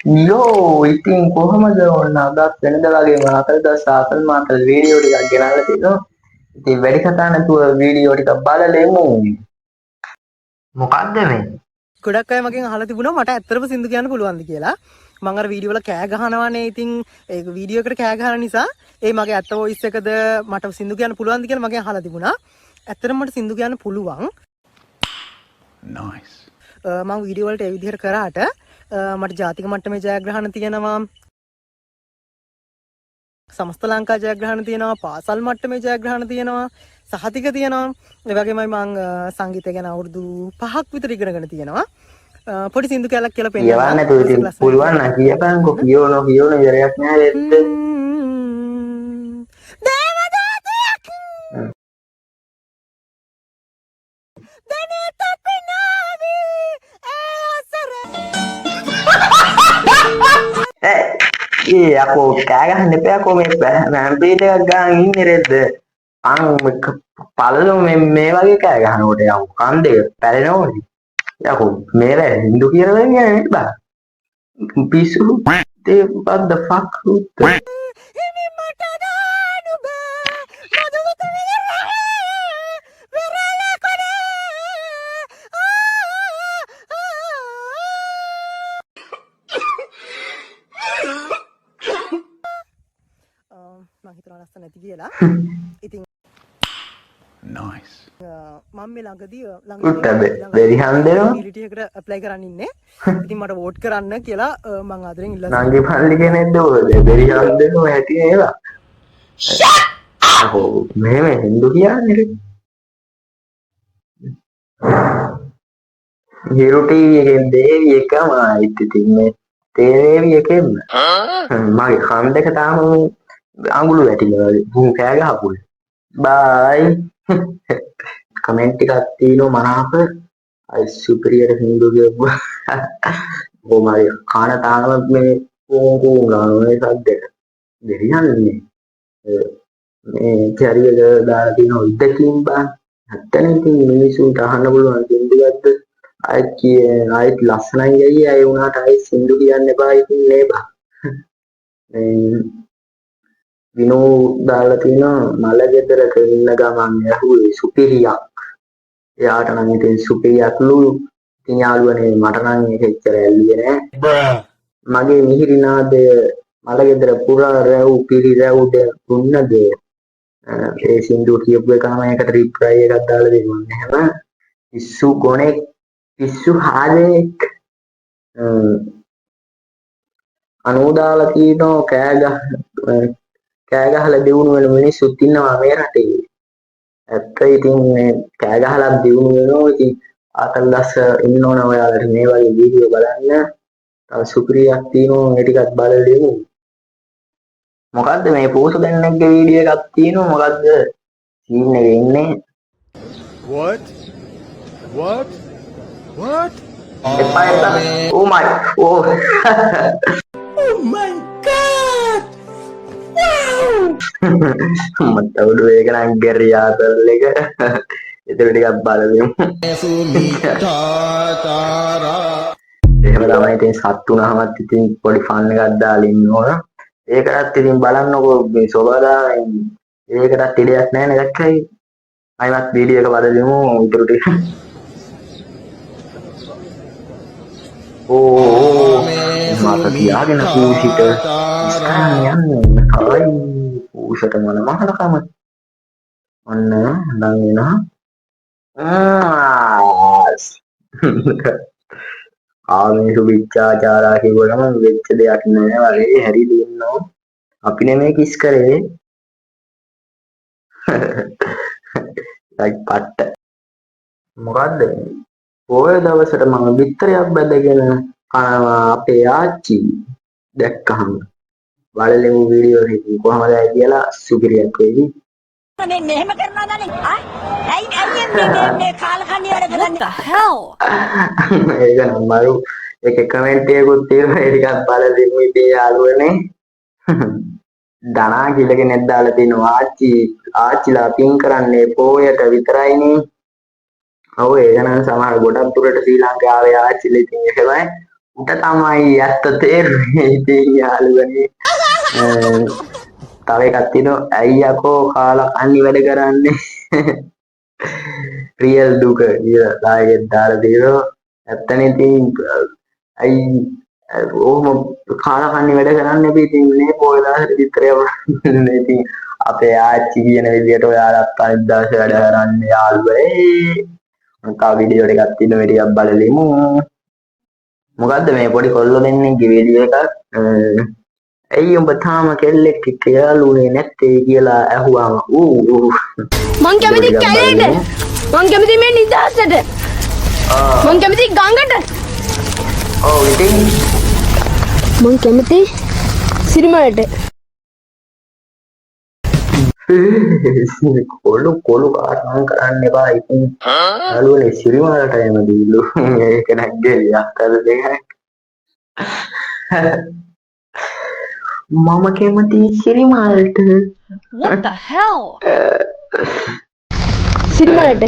යෝ ඉතින් කොහොමද ඔන්න අදත් වෙනද වගේම ආකල් මාකල් වීඩියෝ ටිකක් ගෙනල්ලා තිනවා. ඉතින් වැඩි කතා නැතුව වීඩියෝ ටිකක් බලලෙමු. මොකද්ද මේ? ගොඩක් අය මගෙන් අහලා තිබුණා මට ඇත්තටම සින්දු කියන්න පුළුවන්ද කියලා. මම අර වීඩියෝ වල කෑ ගහනවානේ. ඉතින් ඒ වීඩියෝ එකට කෑ ගහන නිසා ඒ මගේ ඇත්ත වොයිස් එකද මට සින්දු කියන්න පුළුවන්ද කියලා මගෙන් අහලා තිබුණා. ඇත්තටම මට සින්දු කියන්න පුළුවන්. nice. මම වීඩියෝ වලට ඒ විදිහට කරාට මට ජාතික මට්ටමේ ජයග්‍රහණ තියෙනවා. සමස්ත ලංකා ජයග්‍රහණ තියෙනවා. පාසල් මට්ටමේ ජයග්‍රහණ තියෙනවා. සහතික තියෙනවා. ඒ වගේමයි මම සංගීතය ගැන අවුරුදු 5ක් විතර ඉගෙනගෙන තියෙනවා. පොඩි සින්දු කැලක් කියලා පෙන්නනවා. කියවන්න නැතුව ඉතින් පුළුවන් නම් කියපන්කො කියවන ඉවරයක් නෑ වෙද්ද. දේවදූතයක් දැනට පිනාවි ආසර ඒ අපෝ කෑ ගහන්න එපා කො මේ වැම්පීට් එකක් ගහන් ඉන්නේ රෙද්ද. අන් පළලු මේ වගේ කෑ ගහනකොට යමු කන් දෙක පැලෙනවද? යකෝ මේල හින්දු කියලා වෙන්නේ නේද බා? පිස්සු they what the fuck හිමි මට දානු බෑ මදුවත වෙරළ කොනේ මම හිතනවා ලස්සන නැති කියලා. ඉතින් nice. මම මේ ළඟදී බෙරි හන්දේනවා පිලිටි එකට ඇප්ලයි කරන්න ඉන්නේ. ඉතින් මට වෝට් කරන්න කියලා මම ආදරෙන් ඉල්ලා නංගි පල්ලි කෙනෙක්ද ඔය බෙරි හන්දේනවා ඇති ඒවා. අහෝ මෙහෙම හින්දු කියන්නේ හිරු ටීවී එකෙන් දේවි එකම ආයිත් ඉතින් මේ තේරේවි එකෙන් මගේ කන් දෙක තාම අඟුළු වැටිලා වගේ කෑ ගහපුල. බයි කමෙන්ට් ටිකක් තියෙනවා මනාප අයි සුපිරියර හින්දු කියපුවා. ඕ මගේ කන තාම මේ කෝ ගානේ සද්දෙට දෙරියන්නේ මේ කැරියක දාලා තියෙන ඉදකින් බා නැත්තනේ ඉතින් මිනිසුන්ට අහන්න පුළුවන් සින්දුවක්ද ආයිත් ලස්සනයි ගියේ අය වුණාට ආයිත් සින්දු කියන්න එපා ඉතින් නේ බා. විනෝ දාලා තියෙනවා මල ගෙදරක ඉන්න ගමන් ඇහුවේ සුපිරියක්. එයාට නම් ඉතින් සුපිරියක්ලු ඉතින් යාළුවනේ මට නම් ඒක එච්චර ඇල්ලුවේ නෑ. මගේ මිහිරි නාදය මල ගෙදර පුරා රැව් පිරි රැව්ද දුන්නද ඒ සින්දුව කියපු එකම එකට රිප්ලයි එකක් දාලා දෙනවා. එහෙම පිස්සු ගොනෙක් පිස්සු හාදෙක් අනෝදාලා තියෙනවා කෑ ගහලා දිනු වෙන මිනිස්සුත් ඉන්නවා මේ රටේ. ඇත්ත ඉතින් මේ කෑ ගහලා දිනු වෙනවා. ඉතින් ආතල්ලස් ඉන්නවන ඔයාලට මේ වගේ වීඩියෝ බලන්න. තව සුපිරියක් තියෙනවා මේ ටිකක් බලලෙමු. මොකද්ද මේ පෝසු දෙන්නෙක්ගේ වීඩියෝ එකක් තියෙනවා මොකද්ද සීන් එකේ ඉන්නේ What? එපා oh my oh God මට උඩ ඒක නම් ගරියාතල් එක ඒක ටිකක් බලමු. එහෙම තමයි ඉතින් සත් උනහමත් ඉතින් පොඩි ෆන් එකක් දාලා ඉන්න ඕන. ඒකටත් ඉතින් බලන්නකෝ මේ සෝබදා ඒකටත් ඉඩයක් නැහැ නේද දැක්කයි. අයිවත් වීඩියෝ එක බලමු උඩට ටික. ඕ මාත තියාගෙන කූසිට යන්නේ හරි කූසට මොන මහලකම ඔන්න නම් වෙනවා ආමේසු විචාචාරා කියවලම වෙච්ච දෙයක් නෑ වගේ හැරි දෙන්නෝ අපි නෙමෙයි කිස් කරේ ලයික් පට්ට මොකද්ද ඔය දවසට මම බිත්තරයක් බැදගෙන කනවා අපේ ආච්චි දැක්කහම බලලෙමු වීඩියෝ එක කොහමද කියලා සුපිරියක් වෙයි. මේ මෙහෙම කරනවා දන්නේ ඇයි මේ කාලකන්ණි වැඩ කරන්නේ? What the hell? ඒක නම් මරු එක කමෙන්ට් එකකුත් තියෙනවා ඒ ටිකක් බලලෙමු ඉතින් යාළුවනේ. ධනා කියලා කෙනෙක් දාලා තිනවා ආච්චිලා පින් කරන්නේ පොයට විතරයිනේ. ඔව් ඒක නම් සමහර ගොඩක් දුරට ශ්‍රී ලංකාවේ ආච්චිලා ඉතින් එහෙමයි උට තමයි ඇත්ත තේරුනේ ඉතින් යාළුවනේ. තව එකක් තියෙනවා ඇයි යකෝ කාලා කන්නි වැඩ කරන්නේ රියල් දුක කියලා ලාගෙත් දාලා තියෙනවා. ඇත්තනේ ඉතින් ඇයි ඔහොම කාලා කන්නි වැඩ කරන්නේ අපි ඉතින් මේ පොය දාහට විතරේ ඉතින් අපේ ආච්චි කියන විදියට ඔයාලත් අනිත් දවසේ වැඩ කරන්නේ යාළුවනේ. තව වීඩියෝ එකක් තියෙනවා මේ ටිකක් බලලෙමු. මොකද්ද මේ පොඩි කොල්ලෝ දෙන්නෙක්ගේ වීඩියෝ එකක් ඇයි උඹ තාම කෙල්ලෙක් එක්ක යාළුවනේ නැත්තේ කියලා ඇහුවාම මං කැමති කැලේට මං කැමති මේ නිදහසට මං කැමති ගඟට ඔව් ඉතින් මං කැමති සිරිමලට කොළු කාරණා කරන්න එපා ඉතින් යාළුවනේ සිරිමාලට එම දීලු ඒක නැග්ගේ යක්කද දෙකක් මම කැමති සිරිමාලට What the hell? සිරිමලට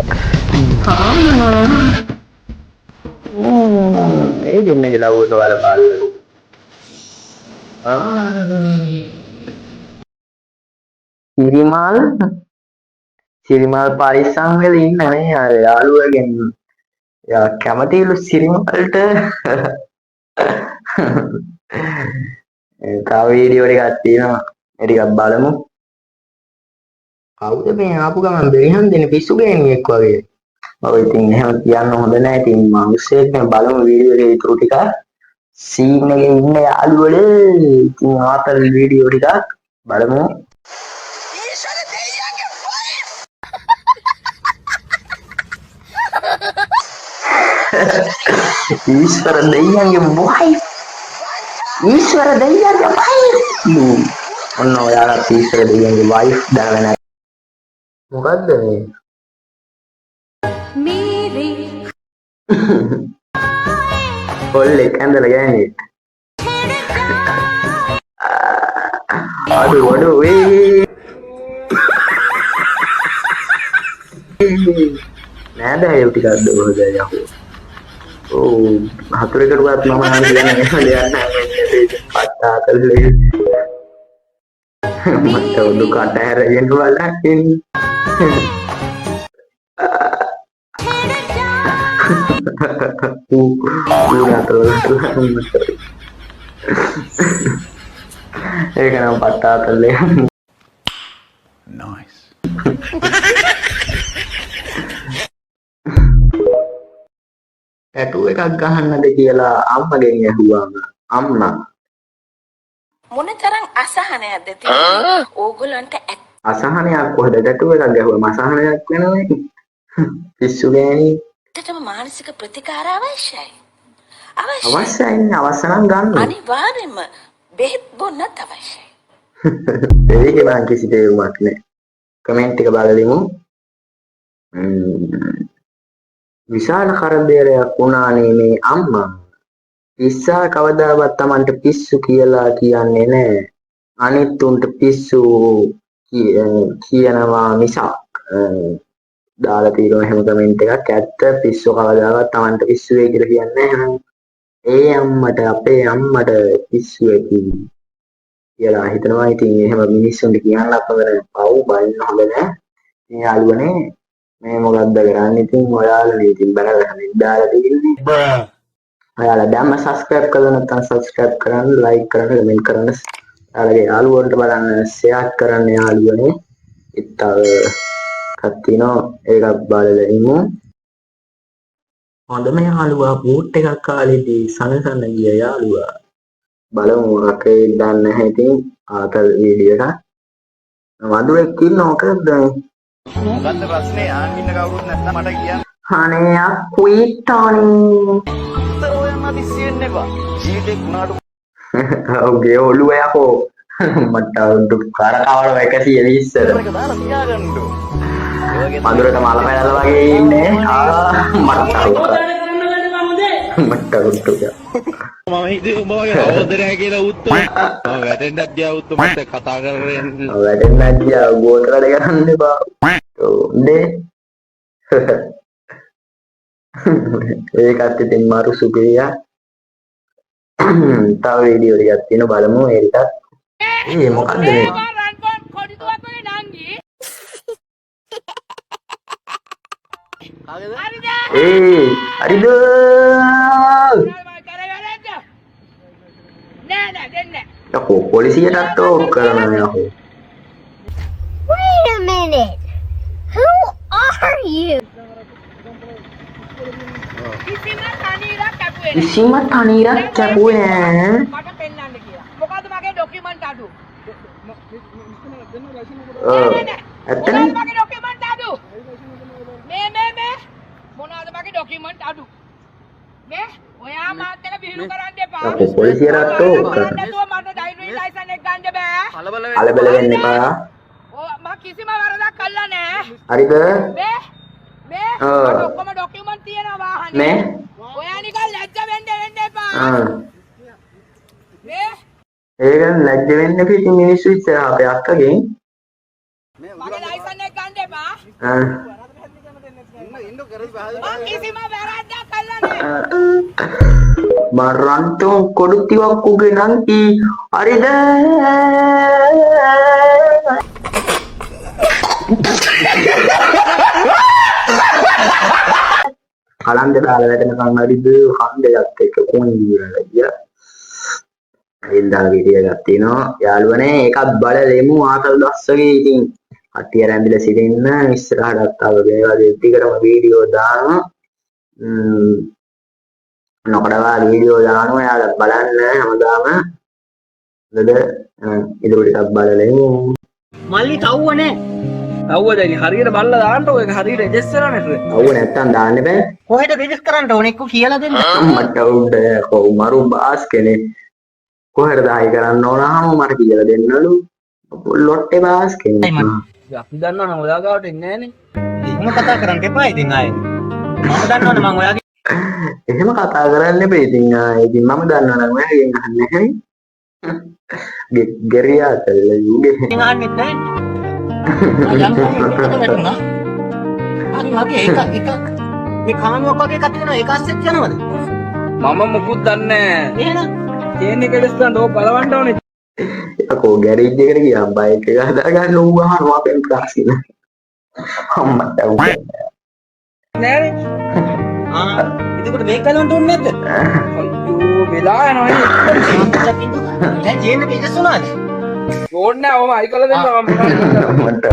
ඒ දෙන්නේ ලව්වට වල පාල්ල සිරිමාල් පරිස්සම් වෙලා ඉන්න නේ අර යාළුවගෙන් යා කැමතිලු සිරිමාල්ට තව වීඩියෝ එකක් තියෙනවා ඒ ටිකක් බලමු. කවුද මේ ආපු ගමන් බෙරිහන් දෙන පිස්සු ගෑණියෙක් වගේ. ඔව් ඉතින් එහෙම කියන්න හොඳ නැහැ. ඉතින් මිනිස්සෙක් නේ බලමු වීඩියෝ එකේ ඉතුරු ටික. සීන් එකේ ඉන්න යාළුවනේ ඉතින් ආතල් වීඩියෝ ටිකක් බලමු. ඊශ්වර දෙයියන්ගේ වයිෆ් ඊශ්වර දෙයියන්ගේ වයිෆ් ඔන්න ඔයාලා ඊශ්වර දෙයියන්ගේ වයිෆ් දාගෙන මොකද්ද මේ කොල්ලෙක් ඇඳලා ගෑනේ අඩු වේ නෑද ඒ ටිකක් දොහොද යකෝ. ඔව් හතුරෙකුටවත් මම නම් කියන්නේ දෙයක් නැහැ පත්තා කරලා මට උඩු කට හැරගෙන බලන්න ඒක නම් පත්තා කරලා Nice. ටැටු එකක් ගහන්නද කියලා අම්මගෙන් ඇහුවාම අම්මා මොනතරම් අසහනයක්ද තියෙන්නේ ඕගොල්ලන්ට අසහනයක් කොහෙද ටැටු එකක් ගැහුවම අසහනයක් වෙනවනේ පිස්සු ගෑණි ඇත්තටම මානසික ප්‍රතිකාර අවශ්‍යයි. අවශ්‍යයි අවශ්‍ය නම් ගන්න අනිවාර්යයෙන්ම බෙහෙත් බොන්නත් අවශ්‍යයි. ඒක නම් කිසි තේරුමක් නැහැ. කමෙන්ට් එක බලලෙමු. විශාල කරදරයක් වුණානේ මේ අම්මා. පිස්සා කවදාවත් Tamanට පිස්සු කියලා කියන්නේ නැහැ. අනිත් උන්ට පිස්සු කියනවා මිසක් දාලා තියෙනවා එහෙම කමෙන්ට් එකක්. ඇත්ත පිස්සු කවදාවත් Tamanට පිස්සු වෙයි කියලා කියන්නේ නැහැ. ඒ අම්මට අපේ අම්මට පිස්සු ඇති කියලා හිතනවා. ඉතින් එහෙම මිනිස්සුන්ට කියන්න අපතර පව් බලන්න හොඳ නැහැ. මේ යාළුවනේ මේ මොකද්ද කරන්නේ ඉතින් ඔයාලා ඉතින් බැලගන්න දාලා තියෙන්නේ. ඔයාලා දැම්ම subscribe කරලා නැත්නම් subscribe කරන්න, like කරන්න, comment කරන්න. ඔයාලගේ යාළුවන්ට බලන්න share කරන්න යාළුවනේ. ඉතින් කත්තිනෝ ඒකක් බලලා ඉමු. හොඳම යාළුවා බූට් එකක් කාලේදී සනසන්න ගිය යාළුවා. බලමු අපේ දාන්න නැහැ ඉතින් ආතල් වීඩියෝ එක. වඳුරෙක් ඉන්නව මොකද? මොකද්ද ප්‍රශ්නේ? ආන් ඉන්න කවුරුත් නැත්නම් මට කියන්න. අනේ අකුයි ටෝනි. ඔය මදිස්සි වෙන්න එපා. ජීවිතේ කුණාට ඔගේ ඔළුව යකෝ. මට උඩු කරකවල 120 එක දාලා තියාගන්න ඕන. මඳුරට මල පැනලා වගේ ඉන්නේ. මට උඩු. මම හිතුවේ උඹ වගේ රෝදරය කියලා උත්තම. මම වැටෙන්නත් ගියා උත්තම මට කතා කරගෙන. වැටෙන්නත් ගියා ගෝතරඩ කරන්න එපා. ඔන්නේ. ඒකත් ඉතින් මාරු සුපිරියා. තව වීඩියෝ ටිකක් තියෙනවා බලමු ඒකත්. මොකද්ද මේ? හරිද? යකෝ පොලිසියටත් ඕක කරනවා යකෝ. Wait a minute. Who are you? කිසිම තනීරක් කැපුවේ නෑ. මට පෙන්නන්න කියලා. මොකද්ද මගේ ડોකියුමන්ට් අඩු? ඇත්තනේ? මගේ ડોකියුමන්ට් අඩු. මේ මොනවාද මගේ ડોකියුමන්ට් අඩු? මේ ඔයා මාත් එක්ක බිහිලු කරන්න එපා. යකෝ පොලිසියටත් ඕක. නැතුව මට ඩ්‍රයිවිං ලයිසන් එක ගන්න බෑ. කලබල වෙන්න එපා. මම කිසිම වරදක් කළා නෑ. හරිද? මේ මට ඔක්කොම ડોකියුමන්ට් තියෙනවා වාහනේ. මේ ඔයා නිකන් ලැජ්ජ වෙන්න එපා. මේ ඒක ලැජ්ජ වෙන්න පිටින් මිනිස්සු ඉස්සරහ අපේ අක්කගෙන්. මගේ ලයිසන් එක ගන්න එපා. ආ. මම කිසිම වැරද්දක් කළා නෑ. මරන්තෝ කොඩු ටිකක් උගේ නම් කී හරිද? කලන්ද දාලා වැටෙනකන් හරිද හන්දයක් එක්ක කොණි දිරලා ගියා. එල්දා වීඩියෝ එකක් තියෙනවා යාළුවනේ ඒකත් බලලෙමු ආතල් දස්සගේ ඉතින් කට්ටිය රැඳිලා සිටින්න ඉස්සරහටත් තව මේ වගේ ටිකටම වීඩියෝ දානවා. නොකඩවා වීඩියෝ දානවා යාළුවා බලන්න හැමදාම. නේද? ඉදිරි ටිකක් බලලෙමු. මල්ලි තව්වනේ. අවුවද හරියට බල්ල දාන්නට ඔය හරියට ඇඩ්ජස්ට් කරලා නැතුව. අවු නැත්තම් දාන්න බෑ. කොහෙද රෙජිස්ටර් කරන්න ඕනේ එක්ක කියලා දෙන්න. මට උඩ කො මරු බාස් කෙනෙක් කොහෙද ආයි කරන්න ඕනහම මට කියලා දෙන්නලු. ලොට්ටේ බාස් කෙනෙක්. අපි දන්නවනේ ඔයා ගාවට එන්නේ නැහනේ. එහෙම කතා කරන්න එපා ඉතින් ආයේ. මම දන්නවනේ මම ඔයාගේ එහෙම කතා කරන්න එපා ඉතින් ආයේ. ඉතින් මම දන්නවනම් ඔයාගෙන් අහන්නේ නැහැ. ගෙරියා තල්ල යුගේ. ඉතින් අහන්නෙත් නැහැ. අයන් වැටුණා. අර වගේ එක මේ කානුවක් වගේ එකක් තියෙනවා ඒක අස්සෙත් යනවද? මම මොකුත් දන්නේ නැහැ. එහෙනම් චේන් එක ඩිස්කවුන්ට් ඕක බලවන්න ඕනේ. යකෝ ගෑරේජ් එකට ගියාම බයික් එක හදාගන්න ඌ අහනවා අපෙන් ප්‍රශ්න. අම්මට උන්නේ නෑනේ. එතකොට මේක ගලවන්න ඕනේ නැද්ද? අයියෝ වෙලා යනවා නේ. දැන් චේන් එක ඉස්සස් වුණාද? ඕන්න නෑ ඔම අයි කළ දෙන්න මම මට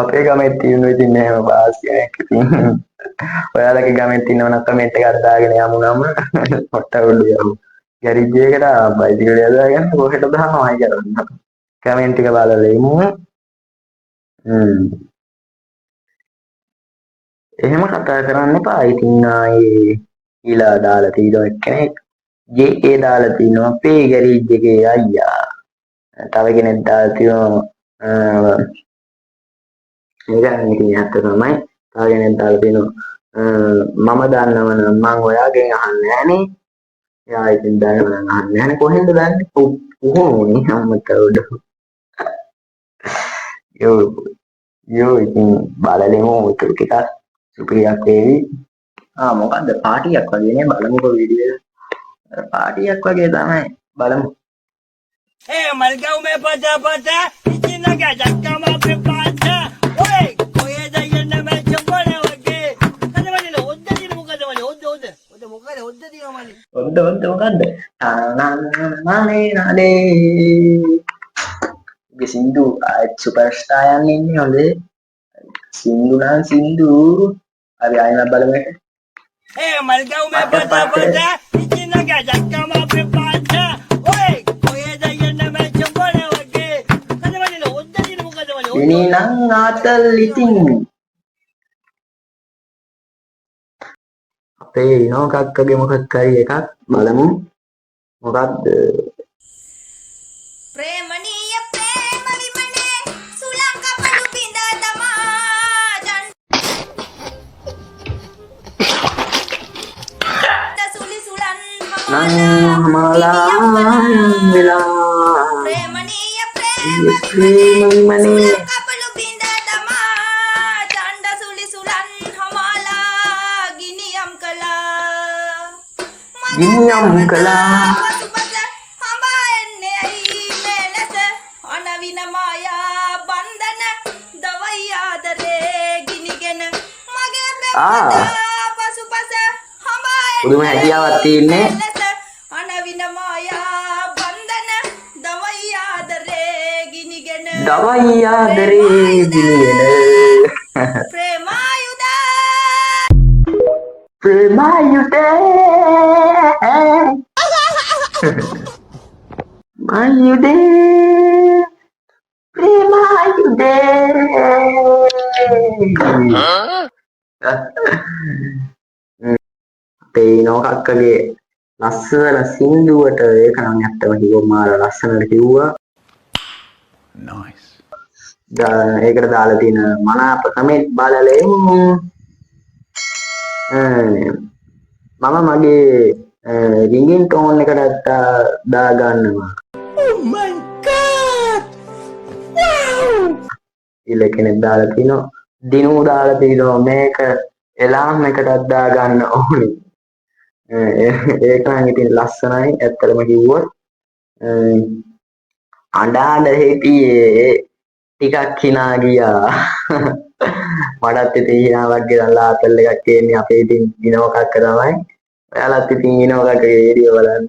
අපේ ගමේ තියෙන ඉතින් එහෙම බාස් කෙනෙක් ඉතින් ඔයාලගේ ගමේ තියෙනවනම් කමෙන්ට් එකක් දාගෙන යමු නම පොට්ට උඩු යමු ගෑරේජ් එකට බයිසිකල් යදාගෙන කොහෙට දානවයි කරන්න කමෙන්ට් එක බලලා ඉමු එහෙම කතා කරන්න එපා ඉතින් ආයේ ඊලා දාලා තියෙනවා කෙනෙක් ජේ දාලා තිනවා අපේ ගෑරේජ් එකේ අයියා තව කෙනෙක් දාලා තියෙනවා ඒකන් ඉතින් ඇත්ත තමයි තව කෙනෙක් දාලා තිනවා මම දන්නවනම් මං ඔයාගෙන් අහන්නේ නැහනේ එයා ඉතින් දන්නවනම් අහන්නේ නැහනේ කොහෙන්ද දන්නේ කොහොමනේ අම්මට උඩ යෝ ඉතින් බලලෙමු උතුරු ටිකක් සුපිරියක් වේවි මොකද්ද පාටියක් වගේ නේ බලමුකෝ වීඩියෝ එක පාටියක් වගේ තමයි බලමු මල්ගව් මේ පචා ඉතින් ගජක්කම අපේ පාචා ඔය කොහෙද යන්න මේ චොබනේ වගේ අදවල ඔද්ද දින මොකද වල ඔද්ද මොකද ඔද්ද දිනවා මලි ඔද්ද මොකද්ද නානේ නානේ සින්දු සුපර්ස්ටාර් යන්නේ ඉන්නේ හොඳේ සින්දු අපි ආයෙත් බලමු එක මල්ගව් මේ පචා ඉතින් ගජක්කම අපේ පාචා ඔය කොහෙද යන්න මේ චොබනේ වගේ අදවල ඔද්ද දින මොකද වල ඉනි නම් ආතල් ඉතින් අපේ ඉනෝ කක්කගේ මොකක් හරි එකක් බලමු මොකක්ද ප්‍රේමණීය ප්‍රේම විමනේ සුලංක පඩු බිඳ තමා සුලි සුලන් හමාලා වෙලා ප්‍රේමණීය ප්‍රේම විමනේ කපලු බිඳ තමා චණ්ඩ සුලි සුලන් හමාලා ගිනියම් කළා. පසුපස හඹා එන්නේ ඇයි මේ ලෙස අනවින මායා බන්ධන දවයි ආදරේ ගිනිගෙන මගේ පෙම්වතා පසුපස හඹා පුදුම හැකියාවක් තියෙන්නේ. අනවින මායා බන්ධන දවයි ආදරේ ගිනිගෙන දවයි ආදරේ ගිනිගෙන ප්‍රේමායුධ මායුධ ප්‍රේමායුධ තේනෝ කක්කගේ ලස්සන සින්දුවට ඒක නම් ඇත්තම කිව්වොත් මාර ලස්සනට කිව්වා. Nice. ඒකට දාලා තියෙන මනාප කමෙන්ට් බලලා එමු. මම මගේ රින්ගින් ටෝන් එකට දා ගන්නවා. Oh my god! Wow! ඉල කෙනෙක් දාලා තිනවා. දිනු දාලා තිනවා මේක එලාම් එකටත් දා ගන්න ඕනේ. ඒක නම් ඉතින් ලස්සනයි ඇත්තටම කිව්වොත්. අඬාඩ හිටියේ ටිකක් හිනා ගියා. මටත් ඉතින් හිනාවක් ගෙනල්ලා ආතල් එකක් තියෙන්නේ අපේ ඉතින් ඉනෝකක් තමයි. ඔයාලත් ඉතින් ඉනෝකක වීඩියෝ බලන්න.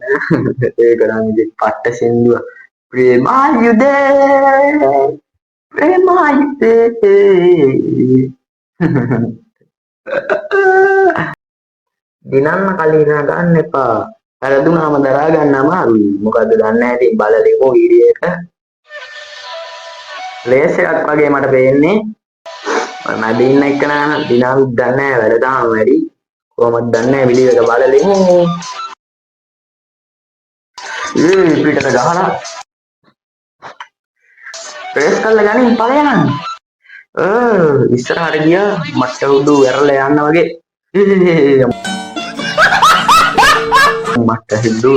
ඒක නම් ඉතින් පට්ට සින්දුව. ප්‍රේමායුධ ප්‍රේමායුධ දිනන්න කලින් ගන්න එපා. වැරදුනාම දරා ගන්න අමාරුයි. මොකද්ද දන්නේ නැහැ ඉතින් බලලෙමු වීඩියෝ එක. ලේස් එකක් වගේ මට පේන්නේ. මම දින්න එක නා දිනාවිත් දන්නේ නැහැ වැඩ තාම වැඩි. කොහොමද දන්නේ නැහැ වීඩියෝ එක බලලෙමු. පිටට ගහලා ප්‍රෙස් කරලා ගනින් ඵලයන්. ඉස්සරහට ගියා මට උඩු වැරලා යන්න වගේ. මට හිතු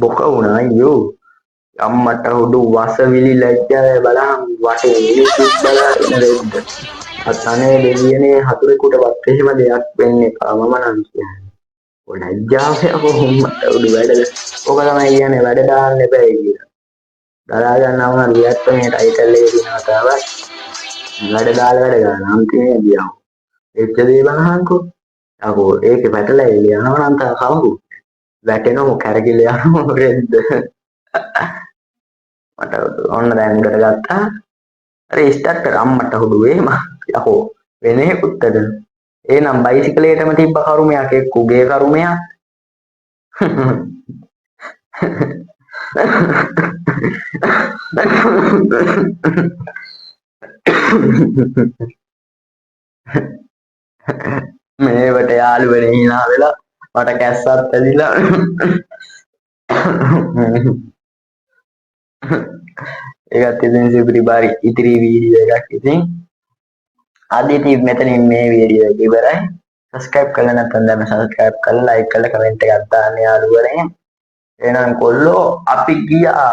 බොක වුණා අයියෝ. අම්මට උඩු වසවිලි ලැජ්ජාව බලහන් වටේ මිනිස්සු බලාගෙන රෙද්ද. අතනේ දෙවියනේ හතුරෙකුටවත් එහෙම දෙයක් වෙන්නේ එපා මම නම් කියන්නේ. ඔය ලැජ්ජාව කොහොමද උඩු වැඩද? ඔක තමයි කියන්නේ වැඩ දාන්න එපා කියලා. දරා ගන්නවම රියැක්ට් මේ ටයිටල් එකේ තියෙනවා තමයි. වැඩ දාලා වැඩ ගන්න අන්තිමේ ගියා. එච්ච දේ බලහන්කෝ. අකෝ ඒකේ පැටලලා යනවා නම් තා කවුරු? වැටෙනව කැරකිල යනවා රෙද්ද. මට ඔන්න දැන් උඩට ගත්තා. අර ස්ටාර්ට් කර අම්මට හුඩුවේ යකෝ වෙන එකකුත්තද. එහෙනම් බයිසිකලේටම තිබ්බ කරුමයක් එක්ක උගේ කරුමයක්. මේවට යාළුවනේ hina වෙලා මට කැස්සත් ඇදිලා. ඒකත් ඉතින් සිපිරිබාරි ඉතිරි වීඩියෝ එකක් ඉතින් අද ඉතින් මෙතනින් මේ වීඩියෝ එක ඉවරයි. සබස්ක්‍රයිබ් කරලා නැත්නම් දැන් සබස්ක්‍රයිබ් කරලා ලයික් කරලා කමෙන්ට් එකක් දාන්න යාළුවනේ. එහෙනම් කොල්ලෝ අපි ගියා.